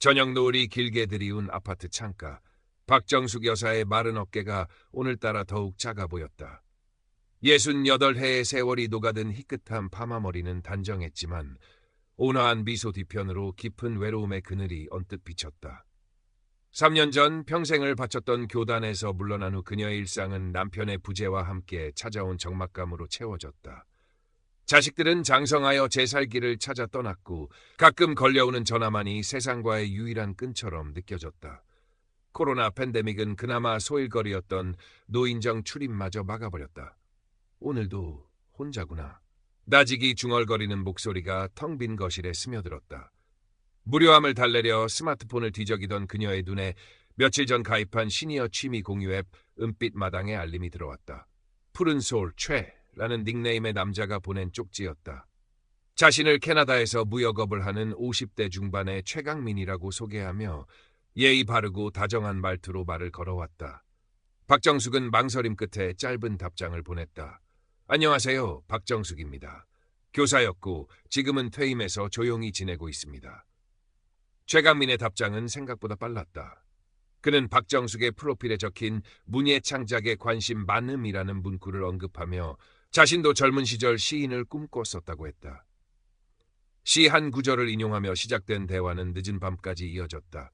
저녁 노을이 길게 들이운 아파트 창가. 박정숙 여사의 마른 어깨가 오늘따라 더욱 작아 보였다. 68해의 세월이 녹아든 희끗한 파마머리는 단정했지만 온화한 미소 뒤편으로 깊은 외로움의 그늘이 언뜻 비쳤다. 3년 전 평생을 바쳤던 교단에서 물러난 후 그녀의 일상은 남편의 부재와 함께 찾아온 적막감으로 채워졌다. 자식들은 장성하여 재살기를 찾아 떠났고 가끔 걸려오는 전화만이 세상과의 유일한 끈처럼 느껴졌다. 코로나 팬데믹은 그나마 소일거리였던 노인정 출입마저 막아버렸다. 오늘도 혼자구나. 나직이 중얼거리는 목소리가 텅 빈 거실에 스며들었다. 무료함을 달래려 스마트폰을 뒤적이던 그녀의 눈에 며칠 전 가입한 시니어 취미 공유 앱 은빛 마당의 알림이 들어왔다. 푸른 소울 최라는 닉네임의 남자가 보낸 쪽지였다. 자신을 캐나다에서 무역업을 하는 50대 중반의 최강민이라고 소개하며 예의 바르고 다정한 말투로 말을 걸어왔다. 박정숙은 망설임 끝에 짧은 답장을 보냈다. 안녕하세요. 박정숙입니다. 교사였고 지금은 퇴임해서 조용히 지내고 있습니다. 최강민의 답장은 생각보다 빨랐다. 그는 박정숙의 프로필에 적힌 문예 창작에 관심 많음이라는 문구를 언급하며 자신도 젊은 시절 시인을 꿈꿨었다고 했다. 시 한 구절을 인용하며 시작된 대화는 늦은 밤까지 이어졌다.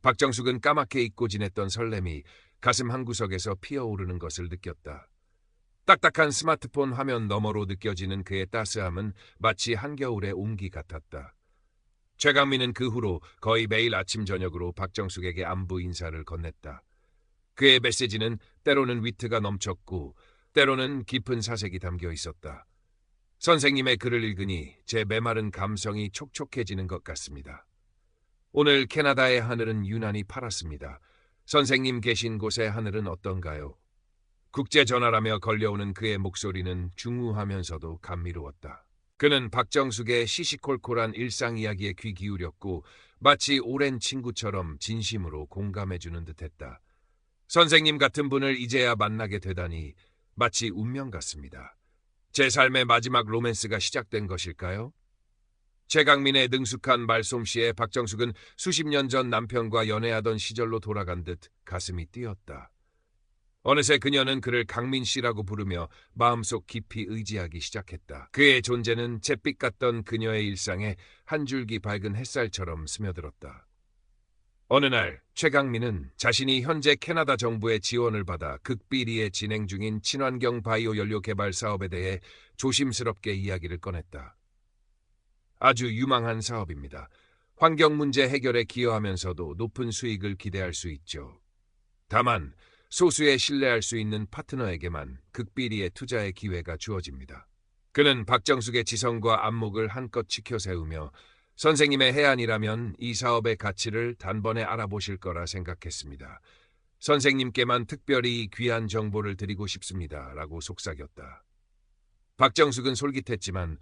박정숙은 까맣게 잊고 지냈던 설렘이 가슴 한구석에서 피어오르는 것을 느꼈다. 딱딱한 스마트폰 화면 너머로 느껴지는 그의 따스함은 마치 한겨울의 온기 같았다. 최강민은 그 후로 거의 매일 아침 저녁으로 박정숙에게 안부 인사를 건넸다. 그의 메시지는 때로는 위트가 넘쳤고 때로는 깊은 사색이 담겨 있었다. 선생님의 글을 읽으니 제 메마른 감성이 촉촉해지는 것 같습니다. 오늘 캐나다의 하늘은 유난히 파랗습니다. 선생님 계신 곳의 하늘은 어떤가요? 국제전화라며 걸려오는 그의 목소리는 중후하면서도 감미로웠다. 그는 박정숙의 시시콜콜한 일상 이야기에 귀 기울였고 마치 오랜 친구처럼 진심으로 공감해주는 듯했다. 선생님 같은 분을 이제야 만나게 되다니 마치 운명 같습니다. 제 삶의 마지막 로맨스가 시작된 것일까요? 최강민의 능숙한 말솜씨에 박정숙은 수십 년 전 남편과 연애하던 시절로 돌아간 듯 가슴이 뛰었다. 어느새 그녀는 그를 강민 씨라고 부르며 마음속 깊이 의지하기 시작했다. 그의 존재는 잿빛 같던 그녀의 일상에 한 줄기 밝은 햇살처럼 스며들었다. 어느 날 최강민은 자신이 현재 캐나다 정부의 지원을 받아 극비리에 진행 중인 친환경 바이오 연료 개발 사업에 대해 조심스럽게 이야기를 꺼냈다. 아주 유망한 사업입니다. 환경 문제 해결에 기여하면서도 높은 수익을 기대할 수 있죠. 다만 소수의 신뢰할 수 있는 파트너에게만 극비리의 투자의 기회가 주어집니다. 그는 박정숙의 지성과 안목을 한껏 지켜 세우며 선생님의 해안이라면 이 사업의 가치를 단번에 알아보실 거라 생각했습니다. 선생님께만 특별히 귀한 정보를 드리고 싶습니다. 라고 속삭였다. 박정숙은 솔깃했지만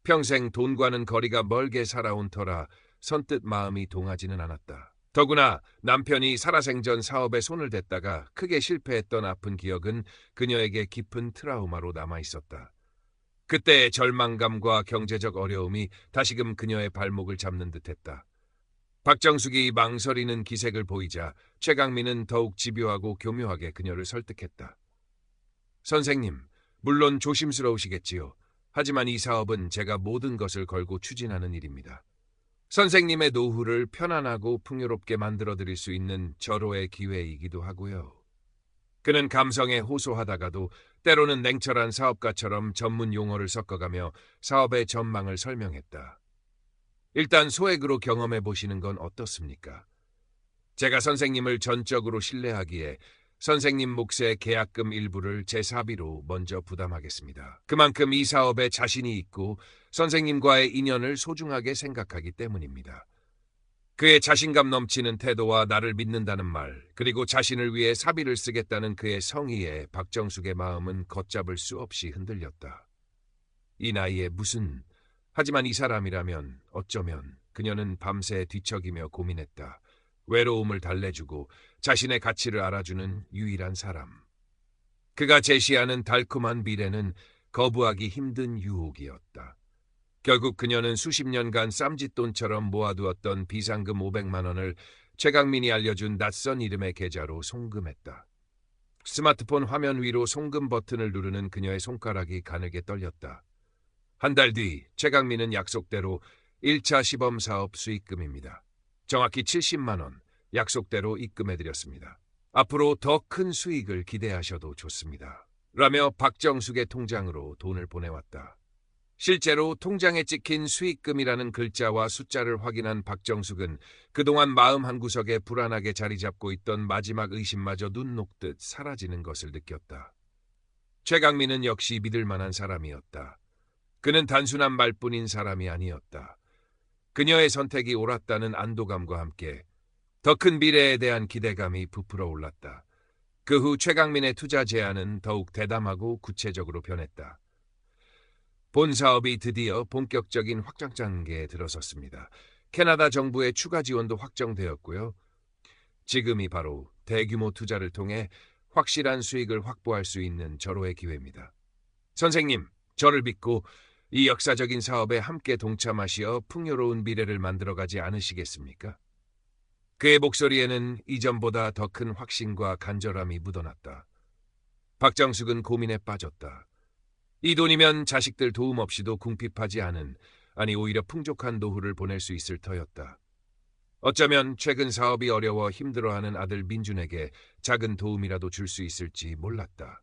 평생 돈과는 거리가 멀게 살아온 터라 선뜻 마음이 동하지는 않았다. 더구나 남편이 살아생전 사업에 손을 댔다가 크게 실패했던 아픈 기억은 그녀에게 깊은 트라우마로 남아있었다. 그때의 절망감과 경제적 어려움이 다시금 그녀의 발목을 잡는 듯했다. 박정숙이 망설이는 기색을 보이자 최강민은 더욱 집요하고 교묘하게 그녀를 설득했다. 선생님, 물론 조심스러우시겠지요. 하지만 이 사업은 제가 모든 것을 걸고 추진하는 일입니다. 선생님의 노후를 편안하고 풍요롭게 만들어드릴 수 있는 절호의 기회이기도 하고요. 그는 감성에 호소하다가도 때로는 냉철한 사업가처럼 전문 용어를 섞어가며 사업의 전망을 설명했다. 일단 소액으로 경험해 보시는 건 어떻습니까? 제가 선생님을 전적으로 신뢰하기에 선생님 몫의 계약금 일부를 제 사비로 먼저 부담하겠습니다. 그만큼 이 사업에 자신이 있고 선생님과의 인연을 소중하게 생각하기 때문입니다. 그의 자신감 넘치는 태도와 나를 믿는다는 말, 그리고 자신을 위해 사비를 쓰겠다는 그의 성의에 박정숙의 마음은 걷잡을 수 없이 흔들렸다. 이 나이에 무슨... 하지만 이 사람이라면 어쩌면 그녀는 밤새 뒤척이며 고민했다. 외로움을 달래주고 자신의 가치를 알아주는 유일한 사람. 그가 제시하는 달콤한 미래는 거부하기 힘든 유혹이었다. 결국 그녀는 수십 년간 쌈짓돈처럼 모아두었던 비상금 500만 원을 최강민이 알려준 낯선 이름의 계좌로 송금했다. 스마트폰 화면 위로 송금 버튼을 누르는 그녀의 손가락이 가늘게 떨렸다. 한 달 뒤 최강민은 약속대로 1차 시범 사업 수익금입니다. 정확히 70만 원 약속대로 입금해드렸습니다. 앞으로 더 큰 수익을 기대하셔도 좋습니다. 라며 박정숙의 통장으로 돈을 보내왔다. 실제로 통장에 찍힌 수익금이라는 글자와 숫자를 확인한 박정숙은 그동안 마음 한구석에 불안하게 자리 잡고 있던 마지막 의심마저 눈 녹듯 사라지는 것을 느꼈다. 최강민은 역시 믿을 만한 사람이었다. 그는 단순한 말뿐인 사람이 아니었다. 그녀의 선택이 옳았다는 안도감과 함께 더 큰 미래에 대한 기대감이 부풀어 올랐다. 그 후 최강민의 투자 제안은 더욱 대담하고 구체적으로 변했다. 본 사업이 드디어 본격적인 확장 단계에 들어섰습니다. 캐나다 정부의 추가 지원도 확정되었고요. 지금이 바로 대규모 투자를 통해 확실한 수익을 확보할 수 있는 절호의 기회입니다. 선생님, 저를 믿고 이 역사적인 사업에 함께 동참하시어 풍요로운 미래를 만들어가지 않으시겠습니까? 그의 목소리에는 이전보다 더 큰 확신과 간절함이 묻어났다. 박정숙은 고민에 빠졌다. 이 돈이면 자식들 도움 없이도 궁핍하지 않은, 아니 오히려 풍족한 노후를 보낼 수 있을 터였다. 어쩌면 최근 사업이 어려워 힘들어하는 아들 민준에게 작은 도움이라도 줄 수 있을지 몰랐다.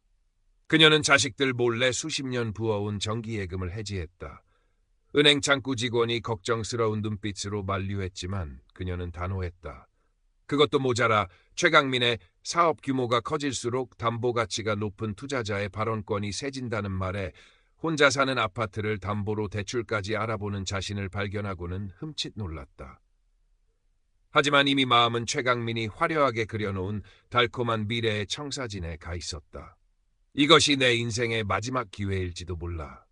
그녀는 자식들 몰래 수십 년 부어온 정기예금을 해지했다. 은행 창구 직원이 걱정스러운 눈빛으로 만류했지만 그녀는 단호했다. 그것도 모자라 최강민의 사업 규모가 커질수록 담보 가치가 높은 투자자의 발언권이 세진다는 말에 혼자 사는 아파트를 담보로 대출까지 알아보는 자신을 발견하고는 흠칫 놀랐다. 하지만 이미 마음은 최강민이 화려하게 그려놓은 달콤한 미래의 청사진에 가 있었다. 이것이 내 인생의 마지막 기회일지도 몰라.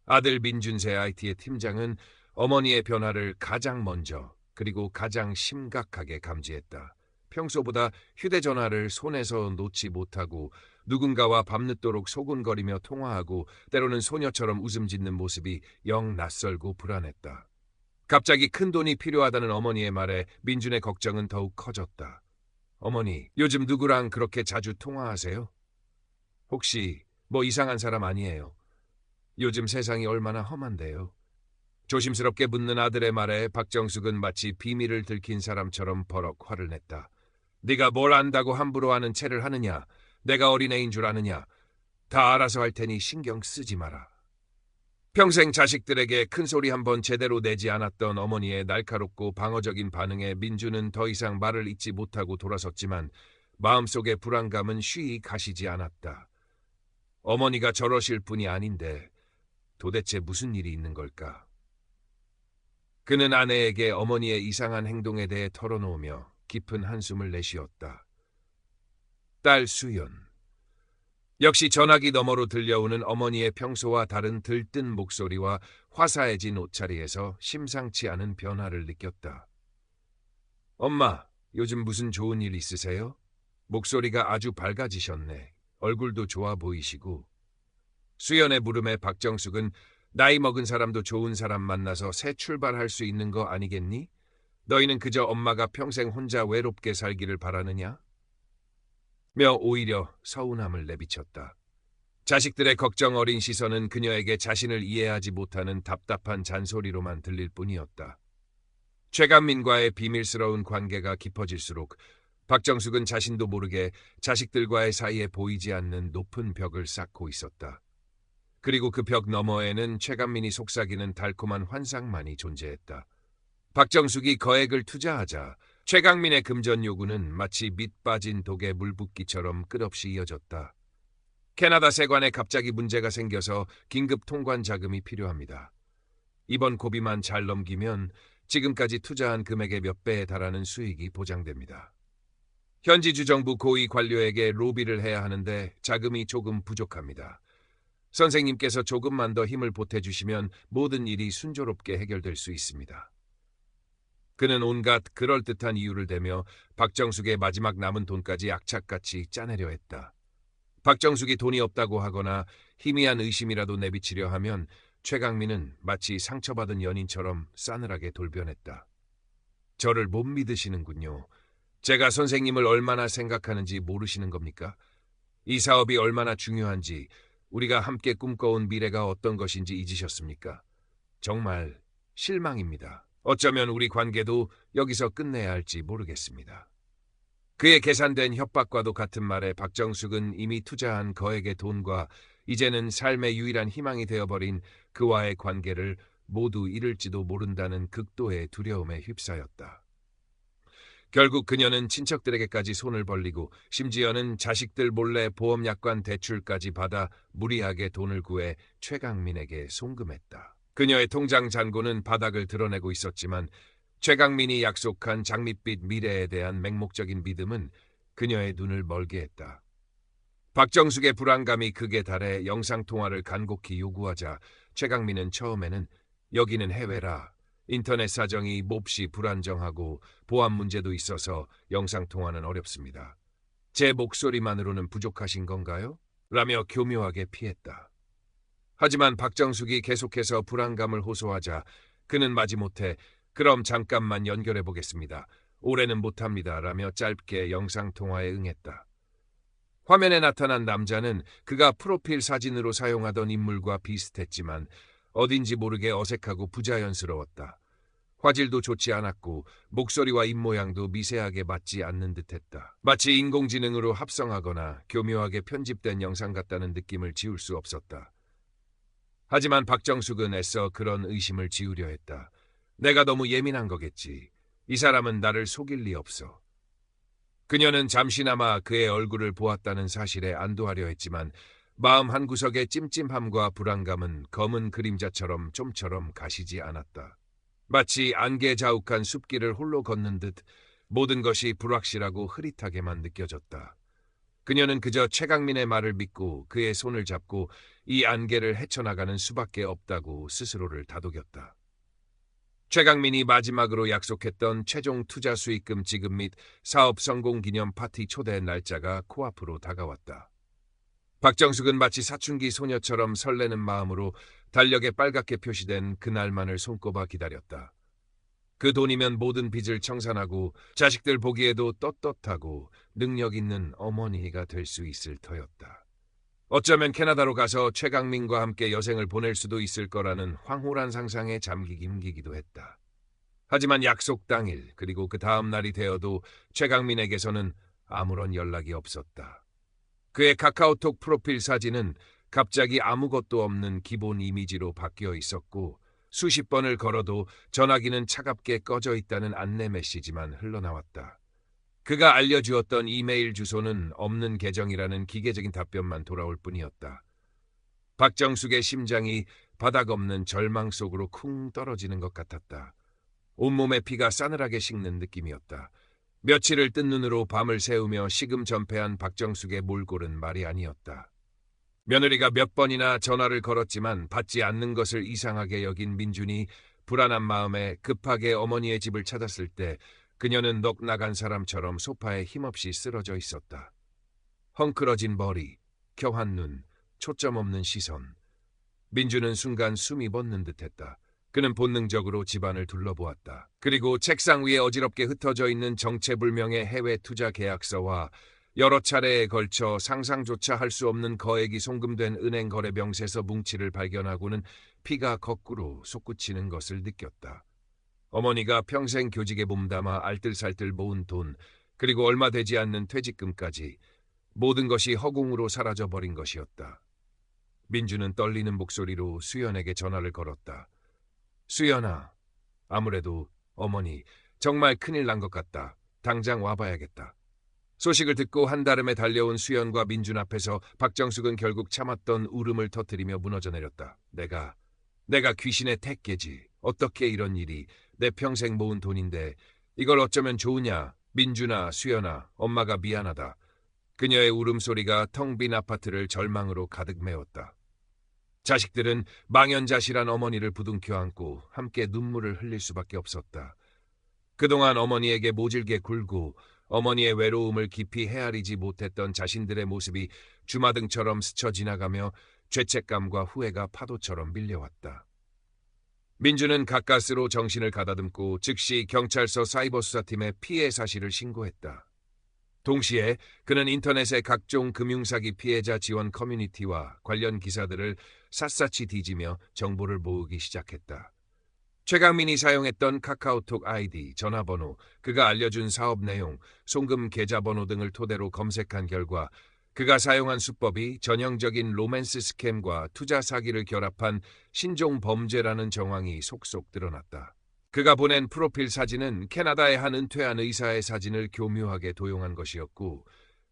아들 민준세 IT의 팀장은 어머니의 변화를 가장 먼저 그리고 가장 심각하게 감지했다. 평소보다 휴대전화를 손에서 놓지 못하고 누군가와 밤늦도록 소곤거리며 통화하고 때로는 소녀처럼 웃음 짓는 모습이 영 낯설고 불안했다. 갑자기 큰 돈이 필요하다는 어머니의 말에 민준의 걱정은 더욱 커졌다. 어머니, 요즘 누구랑 그렇게 자주 통화하세요? 혹시 뭐 이상한 사람 아니에요? 요즘 세상이 얼마나 험한데요. 조심스럽게 묻는 아들의 말에 박정숙은 마치 비밀을 들킨 사람처럼 버럭 화를 냈다. 네가 뭘 안다고 함부로 하는 채를 하느냐? 내가 어린애인 줄 아느냐? 다 알아서 할 테니 신경 쓰지 마라. 평생 자식들에게 큰소리 한번 제대로 내지 않았던 어머니의 날카롭고 방어적인 반응에 민주는 더 이상 말을 잇지 못하고 돌아섰지만 마음속의 불안감은 쉬이 가시지 않았다. 어머니가 저러실 분이 아닌데 도대체 무슨 일이 있는 걸까? 그는 아내에게 어머니의 이상한 행동에 대해 털어놓으며 깊은 한숨을 내쉬었다. 딸 수연. 역시 전화기 너머로 들려오는 어머니의 평소와 다른 들뜬 목소리와 화사해진 옷차림에서 심상치 않은 변화를 느꼈다. 엄마, 요즘 무슨 좋은 일 있으세요? 목소리가 아주 밝아지셨네. 얼굴도 좋아 보이시고. 수연의 물음에 박정숙은 나이 먹은 사람도 좋은 사람 만나서 새 출발할 수 있는 거 아니겠니? 너희는 그저 엄마가 평생 혼자 외롭게 살기를 바라느냐? 며 오히려 서운함을 내비쳤다. 자식들의 걱정 어린 시선은 그녀에게 자신을 이해하지 못하는 답답한 잔소리로만 들릴 뿐이었다. 최강민과의 비밀스러운 관계가 깊어질수록 박정숙은 자신도 모르게 자식들과의 사이에 보이지 않는 높은 벽을 쌓고 있었다. 그리고 그 벽 너머에는 최강민이 속삭이는 달콤한 환상만이 존재했다. 박정숙이 거액을 투자하자 최강민의 금전 요구는 마치 밑 빠진 독에 물 붓기처럼 끝없이 이어졌다. 캐나다 세관에 갑자기 문제가 생겨서 긴급 통관 자금이 필요합니다. 이번 고비만 잘 넘기면 지금까지 투자한 금액의 몇 배에 달하는 수익이 보장됩니다. 현지 주정부 고위 관료에게 로비를 해야 하는데 자금이 조금 부족합니다. 선생님께서 조금만 더 힘을 보태주시면 모든 일이 순조롭게 해결될 수 있습니다. 그는 온갖 그럴듯한 이유를 대며 박정숙의 마지막 남은 돈까지 악착같이 짜내려 했다. 박정숙이 돈이 없다고 하거나 희미한 의심이라도 내비치려 하면 최강민은 마치 상처받은 연인처럼 싸늘하게 돌변했다. 저를 못 믿으시는군요. 제가 선생님을 얼마나 생각하는지 모르시는 겁니까? 이 사업이 얼마나 중요한지, 우리가 함께 꿈꿔온 미래가 어떤 것인지 잊으셨습니까? 정말 실망입니다. 어쩌면 우리 관계도 여기서 끝내야 할지 모르겠습니다. 그의 계산된 협박과도 같은 말에 박정숙은 이미 투자한 거액의 돈과 이제는 삶의 유일한 희망이 되어버린 그와의 관계를 모두 잃을지도 모른다는 극도의 두려움에 휩싸였다. 결국 그녀는 친척들에게까지 손을 벌리고 심지어는 자식들 몰래 보험약관 대출까지 받아 무리하게 돈을 구해 최강민에게 송금했다. 그녀의 통장 잔고는 바닥을 드러내고 있었지만 최강민이 약속한 장밋빛 미래에 대한 맹목적인 믿음은 그녀의 눈을 멀게 했다. 박정숙의 불안감이 극에 달해 영상통화를 간곡히 요구하자 최강민은 처음에는 여기는 해외라 인터넷 사정이 몹시 불안정하고 보안 문제도 있어서 영상통화는 어렵습니다. 제 목소리만으로는 부족하신 건가요? 라며 교묘하게 피했다. 하지만 박정숙이 계속해서 불안감을 호소하자 그는 마지못해 그럼 잠깐만 연결해 보겠습니다. 올해는 못합니다. 라며 짧게 영상통화에 응했다. 화면에 나타난 남자는 그가 프로필 사진으로 사용하던 인물과 비슷했지만 어딘지 모르게 어색하고 부자연스러웠다. 화질도 좋지 않았고 목소리와 입모양도 미세하게 맞지 않는 듯했다. 마치 인공지능으로 합성하거나 교묘하게 편집된 영상 같다는 느낌을 지울 수 없었다. 하지만 박정숙은 애써 그런 의심을 지우려 했다. 내가 너무 예민한 거겠지. 이 사람은 나를 속일 리 없어. 그녀는 잠시나마 그의 얼굴을 보았다는 사실에 안도하려 했지만 마음 한구석의 찜찜함과 불안감은 검은 그림자처럼 좀처럼 가시지 않았다. 마치 안개 자욱한 숲길을 홀로 걷는 듯 모든 것이 불확실하고 흐릿하게만 느껴졌다. 그녀는 그저 최강민의 말을 믿고 그의 손을 잡고 이 안개를 헤쳐나가는 수밖에 없다고 스스로를 다독였다. 최강민이 마지막으로 약속했던 최종 투자 수익금 지급 및 사업 성공 기념 파티 초대 날짜가 코앞으로 다가왔다. 박정숙은 마치 사춘기 소녀처럼 설레는 마음으로 달력에 빨갛게 표시된 그날만을 손꼽아 기다렸다. 그 돈이면 모든 빚을 청산하고 자식들 보기에도 떳떳하고 능력 있는 어머니가 될 수 있을 터였다. 어쩌면 캐나다로 가서 최강민과 함께 여생을 보낼 수도 있을 거라는 황홀한 상상에 잠기기 힘기기도 했다. 하지만 약속 당일 그리고 그 다음 날이 되어도 최강민에게서는 아무런 연락이 없었다. 그의 카카오톡 프로필 사진은 갑자기 아무것도 없는 기본 이미지로 바뀌어 있었고 수십 번을 걸어도 전화기는 차갑게 꺼져 있다는 안내 메시지만 흘러나왔다. 그가 알려주었던 이메일 주소는 없는 계정이라는 기계적인 답변만 돌아올 뿐이었다. 박정숙의 심장이 바닥 없는 절망 속으로 쿵 떨어지는 것 같았다. 온몸에 피가 싸늘하게 식는 느낌이었다. 며칠을 뜬 눈으로 밤을 새우며 시금전폐한 박정숙의 몰골은 말이 아니었다. 며느리가 몇 번이나 전화를 걸었지만 받지 않는 것을 이상하게 여긴 민준이 불안한 마음에 급하게 어머니의 집을 찾았을 때 그녀는 넋 나간 사람처럼 소파에 힘없이 쓰러져 있었다. 헝클어진 머리, 겨한 눈, 초점 없는 시선. 민주는 순간 숨이 멎는 듯했다. 그는 본능적으로 집안을 둘러보았다. 그리고 책상 위에 어지럽게 흩어져 있는 정체불명의 해외 투자 계약서와 여러 차례에 걸쳐 상상조차 할 수 없는 거액이 송금된 은행 거래 명세서 뭉치를 발견하고는 피가 거꾸로 솟구치는 것을 느꼈다. 어머니가 평생 교직에 몸담아 알뜰살뜰 모은 돈, 그리고 얼마 되지 않는 퇴직금까지 모든 것이 허공으로 사라져버린 것이었다. 민주는 떨리는 목소리로 수연에게 전화를 걸었다. 수연아, 아무래도 어머니 정말 큰일 난 것 같다. 당장 와봐야겠다. 소식을 듣고 한달음에 달려온 수연과 민준 앞에서 박정숙은 결국 참았던 울음을 터뜨리며 무너져 내렸다. 내가 귀신의 택계지. 어떻게 이런 일이. 내 평생 모은 돈인데 이걸 어쩌면 좋으냐. 민준아, 수연아, 엄마가 미안하다. 그녀의 울음소리가 텅 빈 아파트를 절망으로 가득 메웠다. 자식들은 망연자실한 어머니를 부둥켜 안고 함께 눈물을 흘릴 수밖에 없었다. 그동안 어머니에게 모질게 굴고 어머니의 외로움을 깊이 헤아리지 못했던 자신들의 모습이 주마등처럼 스쳐 지나가며 죄책감과 후회가 파도처럼 밀려왔다. 민주는 가까스로 정신을 가다듬고 즉시 경찰서 사이버 수사팀에 피해 사실을 신고했다. 동시에 그는 인터넷의 각종 금융사기 피해자 지원 커뮤니티와 관련 기사들을 샅샅이 뒤지며 정보를 모으기 시작했다. 최강민이 사용했던 카카오톡 아이디, 전화번호, 그가 알려준 사업 내용, 송금 계좌번호 등을 토대로 검색한 결과 그가 사용한 수법이 전형적인 로맨스 스캠과 투자 사기를 결합한 신종 범죄라는 정황이 속속 드러났다. 그가 보낸 프로필 사진은 캐나다의 한 은퇴한 의사의 사진을 교묘하게 도용한 것이었고,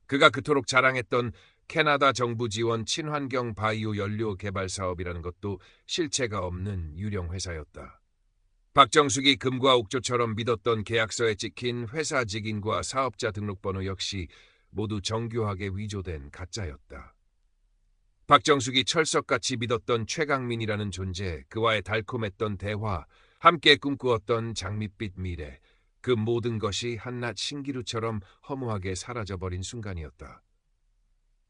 그가 그토록 자랑했던 캐나다 정부 지원 친환경 바이오 연료 개발 사업이라는 것도 실체가 없는 유령 회사였다. 박정숙이 금과 옥조처럼 믿었던 계약서에 찍힌 회사 직인과 사업자 등록번호 역시 모두 정교하게 위조된 가짜였다. 박정숙이 철석같이 믿었던 최강민이라는 존재, 그와의 달콤했던 대화, 함께 꿈꾸었던 장밋빛 미래, 그 모든 것이 한낱 신기루처럼 허무하게 사라져버린 순간이었다.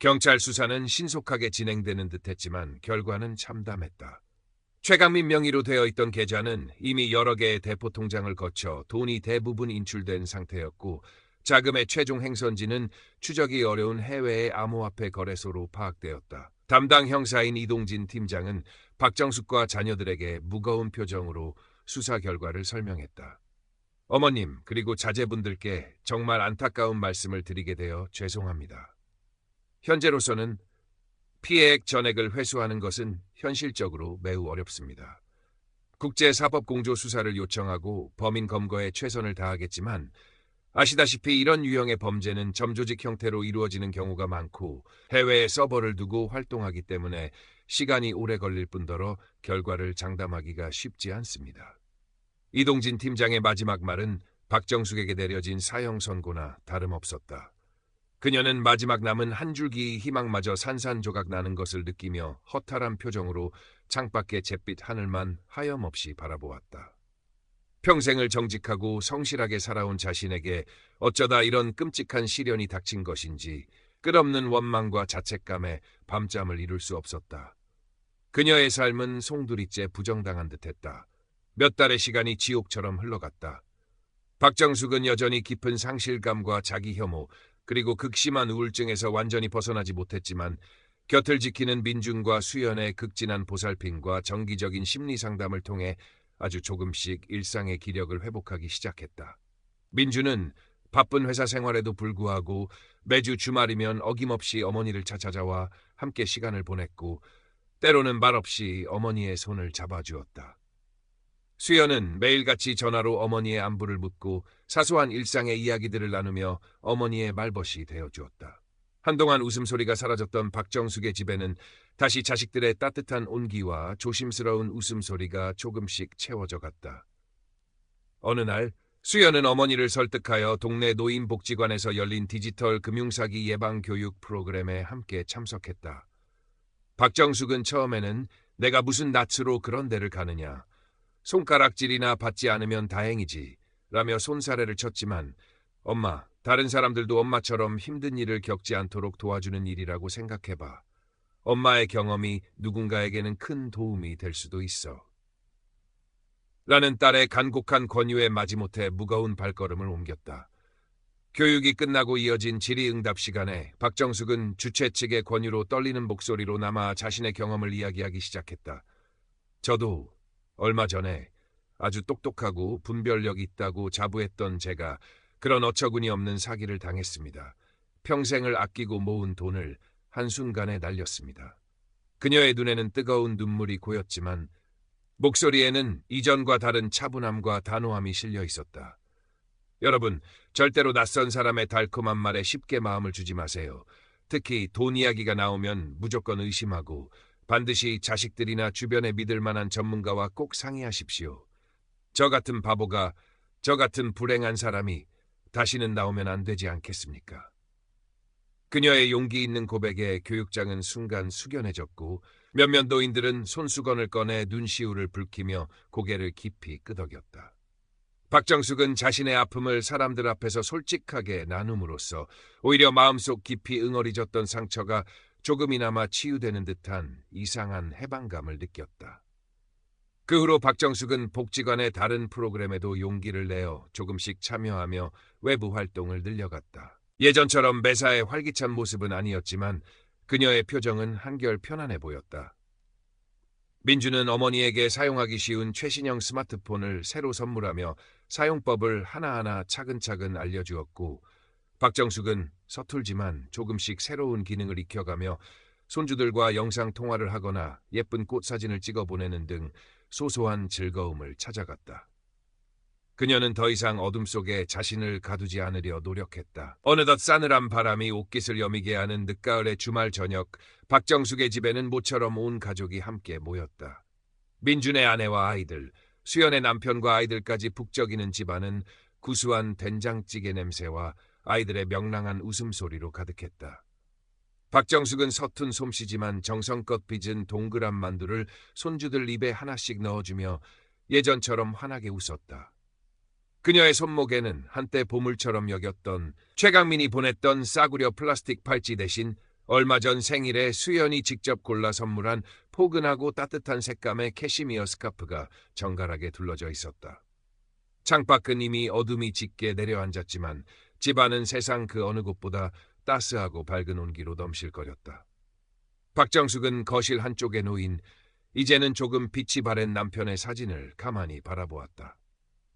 경찰 수사는 신속하게 진행되는 듯했지만 결과는 참담했다. 최강민 명의로 되어 있던 계좌는 이미 여러 개의 대포 통장을 거쳐 돈이 대부분 인출된 상태였고, 자금의 최종 행선지는 추적이 어려운 해외의 암호화폐 거래소로 파악되었다. 담당 형사인 이동진 팀장은 박정숙과 자녀들에게 무거운 표정으로 수사 결과를 설명했다. 어머님, 그리고 자제분들께 정말 안타까운 말씀을 드리게 되어 죄송합니다. 현재로서는 피해액 전액을 회수하는 것은 현실적으로 매우 어렵습니다. 국제사법공조 수사를 요청하고 범인 검거에 최선을 다하겠지만, 아시다시피 이런 유형의 범죄는 점조직 형태로 이루어지는 경우가 많고 해외에 서버를 두고 활동하기 때문에 시간이 오래 걸릴 뿐더러 결과를 장담하기가 쉽지 않습니다. 이동진 팀장의 마지막 말은 박정숙에게 내려진 사형 선고나 다름없었다. 그녀는 마지막 남은 한 줄기 희망마저 산산조각 나는 것을 느끼며 허탈한 표정으로 창밖의 잿빛 하늘만 하염없이 바라보았다. 평생을 정직하고 성실하게 살아온 자신에게 어쩌다 이런 끔찍한 시련이 닥친 것인지 끝없는 원망과 자책감에 밤잠을 이룰 수 없었다. 그녀의 삶은 송두리째 부정당한 듯했다. 몇 달의 시간이 지옥처럼 흘러갔다. 박정숙은 여전히 깊은 상실감과 자기 혐오, 그리고 극심한 우울증에서 완전히 벗어나지 못했지만 곁을 지키는 민준과 수연의 극진한 보살핌과 정기적인 심리상담을 통해 아주 조금씩 일상의 기력을 회복하기 시작했다. 민준은 바쁜 회사 생활에도 불구하고 매주 주말이면 어김없이 어머니를 찾아와 함께 시간을 보냈고 때로는 말없이 어머니의 손을 잡아주었다. 수연은 매일같이 전화로 어머니의 안부를 묻고 사소한 일상의 이야기들을 나누며 어머니의 말벗이 되어주었다. 한동안 웃음소리가 사라졌던 박정숙의 집에는 다시 자식들의 따뜻한 온기와 조심스러운 웃음소리가 조금씩 채워져 갔다. 어느 날 수연은 어머니를 설득하여 동네 노인복지관에서 열린 디지털 금융사기 예방교육 프로그램에 함께 참석했다. 박정숙은 처음에는 내가 무슨 낯으로 그런 데를 가느냐, 손가락질이나 받지 않으면 다행이지 라며 손사래를 쳤지만 엄마, 다른 사람들도 엄마처럼 힘든 일을 겪지 않도록 도와주는 일이라고 생각해봐. 엄마의 경험이 누군가에게는 큰 도움이 될 수도 있어. 라는 딸의 간곡한 권유에 마지못해 무거운 발걸음을 옮겼다. 교육이 끝나고 이어진 질의응답 시간에 박정숙은 주최 측의 권유로 떨리는 목소리로 남아 자신의 경험을 이야기하기 시작했다. 저도 얼마 전에 아주 똑똑하고 분별력 있다고 자부했던 제가 그런 어처구니 없는 사기를 당했습니다. 평생을 아끼고 모은 돈을 한순간에 날렸습니다. 그녀의 눈에는 뜨거운 눈물이 고였지만 목소리에는 이전과 다른 차분함과 단호함이 실려 있었다. 여러분, 절대로 낯선 사람의 달콤한 말에 쉽게 마음을 주지 마세요. 특히 돈 이야기가 나오면 무조건 의심하고 반드시 자식들이나 주변에 믿을 만한 전문가와 꼭 상의하십시오. 저 같은 바보가, 저 같은 불행한 사람이 다시는 나오면 안 되지 않겠습니까? 그녀의 용기 있는 고백에 교육장은 순간 숙연해졌고 몇몇 노인들은 손수건을 꺼내 눈시울을 붉히며 고개를 깊이 끄덕였다. 박정숙은 자신의 아픔을 사람들 앞에서 솔직하게 나눔으로써 오히려 마음속 깊이 응어리졌던 상처가 조금이나마 치유되는 듯한 이상한 해방감을 느꼈다. 그 후로 박정숙은 복지관의 다른 프로그램에도 용기를 내어 조금씩 참여하며 외부 활동을 늘려갔다. 예전처럼 매사에 활기찬 모습은 아니었지만 그녀의 표정은 한결 편안해 보였다. 민주는 어머니에게 사용하기 쉬운 최신형 스마트폰을 새로 선물하며 사용법을 하나하나 차근차근 알려주었고, 박정숙은 서툴지만 조금씩 새로운 기능을 익혀가며 손주들과 영상 통화를 하거나 예쁜 꽃 사진을 찍어 보내는 등 소소한 즐거움을 찾아갔다. 그녀는 더 이상 어둠 속에 자신을 가두지 않으려 노력했다. 어느덧 싸늘한 바람이 옷깃을 여미게 하는 늦가을의 주말 저녁, 박정숙의 집에는 모처럼 온 가족이 함께 모였다. 민준의 아내와 아이들, 수연의 남편과 아이들까지 북적이는 집안은 구수한 된장찌개 냄새와 아이들의 명랑한 웃음소리로 가득했다. 박정숙은 서툰 솜씨지만 정성껏 빚은 동그란 만두를 손주들 입에 하나씩 넣어주며 예전처럼 환하게 웃었다. 그녀의 손목에는 한때 보물처럼 여겼던 최강민이 보냈던 싸구려 플라스틱 팔찌 대신 얼마 전 생일에 수연이 직접 골라 선물한 포근하고 따뜻한 색감의 캐시미어 스카프가 정갈하게 둘러져 있었다. 창밖은 이미 어둠이 짙게 내려앉았지만 집안은 세상 그 어느 곳보다 따스하고 밝은 온기로 넘실거렸다. 박정숙은 거실 한쪽에 놓인 이제는 조금 빛이 바랜 남편의 사진을 가만히 바라보았다.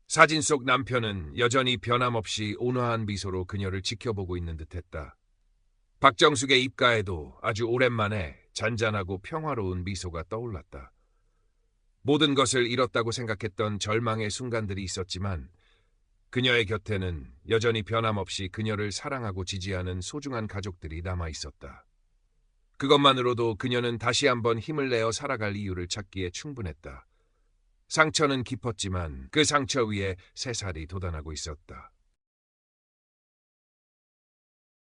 사진 속 남편은 여전히 변함없이 온화한 미소로 그녀를 지켜보고 있는 듯했다. 박정숙의 입가에도 아주 오랜만에 잔잔하고 평화로운 미소가 떠올랐다. 모든 것을 잃었다고 생각했던 절망의 순간들이 있었지만 그녀의 곁에는 여전히 변함없이 그녀를 사랑하고 지지하는 소중한 가족들이 남아 있었다. 그것만으로도 그녀는 다시 한번 힘을 내어 살아갈 이유를 찾기에 충분했다. 상처는 깊었지만 그 상처 위에 새살이 돋아나고 있었다.